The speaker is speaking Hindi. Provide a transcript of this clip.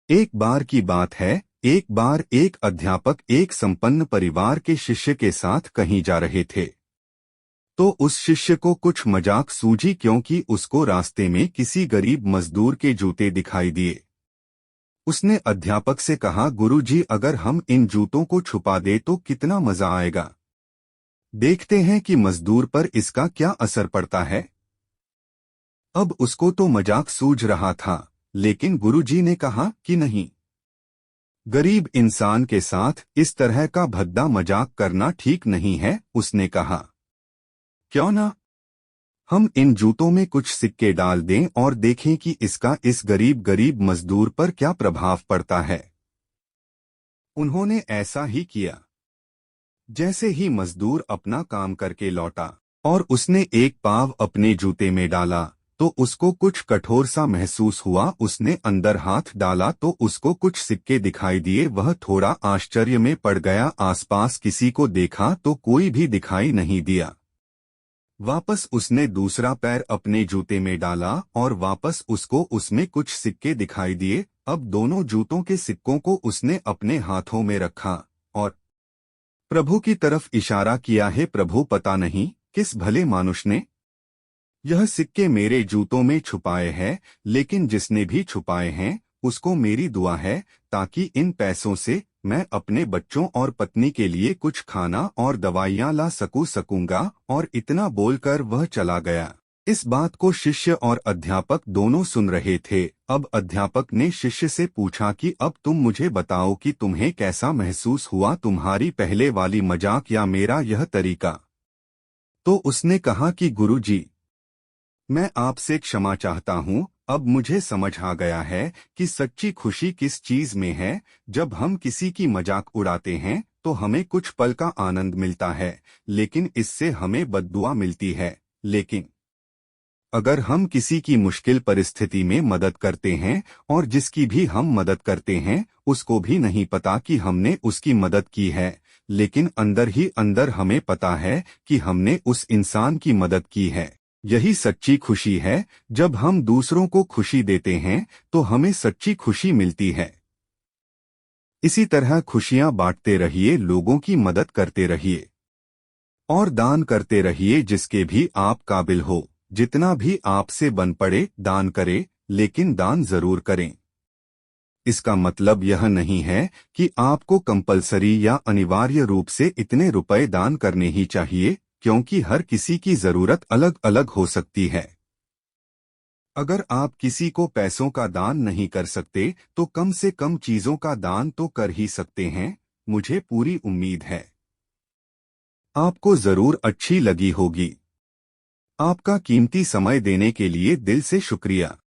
एक बार की बात है। एक बार एक अध्यापक एक संपन्न परिवार के शिष्य के साथ कहीं जा रहे थे। तो उस शिष्य को कुछ मजाक सूझी, क्योंकि उसको रास्ते में किसी गरीब मजदूर के जूते दिखाई दिए। उसने अध्यापक से कहा, गुरुजी, अगर हम इन जूतों को छुपा दे तो कितना मजा आएगा। देखते हैं कि मजदूर पर इसका क्या असर पड़ता है। अब उसको तो मजाक सूझ रहा था, लेकिन गुरुजी ने कहा कि नहीं, गरीब इंसान के साथ इस तरह का भद्दा मजाक करना ठीक नहीं है। उसने कहा, क्यों ना हम इन जूतों में कुछ सिक्के डाल दें और देखें कि इसका इस गरीब गरीब मजदूर पर क्या प्रभाव पड़ता है। उन्होंने ऐसा ही किया। जैसे ही मजदूर अपना काम करके लौटा और उसने एक पाँव अपने जूते में डाला, तो उसको कुछ कठोर सा महसूस हुआ। उसने अंदर हाथ डाला तो उसको कुछ सिक्के दिखाई दिए। वह थोड़ा आश्चर्य में पड़ गया। आसपास किसी को देखा तो कोई भी दिखाई नहीं दिया। वापस उसने दूसरा पैर अपने जूते में डाला और वापस उसको उसमें कुछ सिक्के दिखाई दिए। अब दोनों जूतों के सिक्कों को उसने अपने हाथों में रखा और प्रभु की तरफ इशारा किया है, प्रभु, पता नहीं किस भले मानुष ने यह सिक्के मेरे जूतों में छुपाए हैं, लेकिन जिसने भी छुपाए हैं उसको मेरी दुआ है, ताकि इन पैसों से मैं अपने बच्चों और पत्नी के लिए कुछ खाना और दवाइयाँ ला सकूंगा। और इतना बोलकर वह चला गया। इस बात को शिष्य और अध्यापक दोनों सुन रहे थे। अब अध्यापक ने शिष्य से पूछा कि अब तुम मुझे बताओ कि तुम्हें कैसा महसूस हुआ, तुम्हारी पहले वाली मजाक या मेरा यह तरीका। तो उसने कहा कि गुरुजी, मैं आपसे क्षमा चाहता हूँ। अब मुझे समझ आ गया है कि सच्ची खुशी किस चीज में है। जब हम किसी की मजाक उड़ाते हैं तो हमें कुछ पल का आनंद मिलता है, लेकिन इससे हमें बद्दुआ मिलती है। लेकिन अगर हम किसी की मुश्किल परिस्थिति में मदद करते हैं और जिसकी भी हम मदद करते हैं उसको भी नहीं पता कि हमने उसकी मदद की है, लेकिन अंदर ही अंदर हमें पता है कि हमने उस इंसान की मदद की है, यही सच्ची खुशी है। जब हम दूसरों को खुशी देते हैं तो हमें सच्ची खुशी मिलती है। इसी तरह खुशियां बांटते रहिए, लोगों की मदद करते रहिए और दान करते रहिए जिसके भी आप काबिल हो। जितना भी आपसे बन पड़े दान करें, लेकिन दान जरूर करें। इसका मतलब यह नहीं है कि आपको कंपलसरी या अनिवार्य रूप से इतने रुपए दान करने ही चाहिए, क्योंकि हर किसी की जरूरत अलग अलग हो सकती है। अगर आप किसी को पैसों का दान नहीं कर सकते तो कम से कम चीजों का दान तो कर ही सकते हैं। मुझे पूरी उम्मीद है आपको जरूर अच्छी लगी होगी। आपका कीमती समय देने के लिए दिल से शुक्रिया।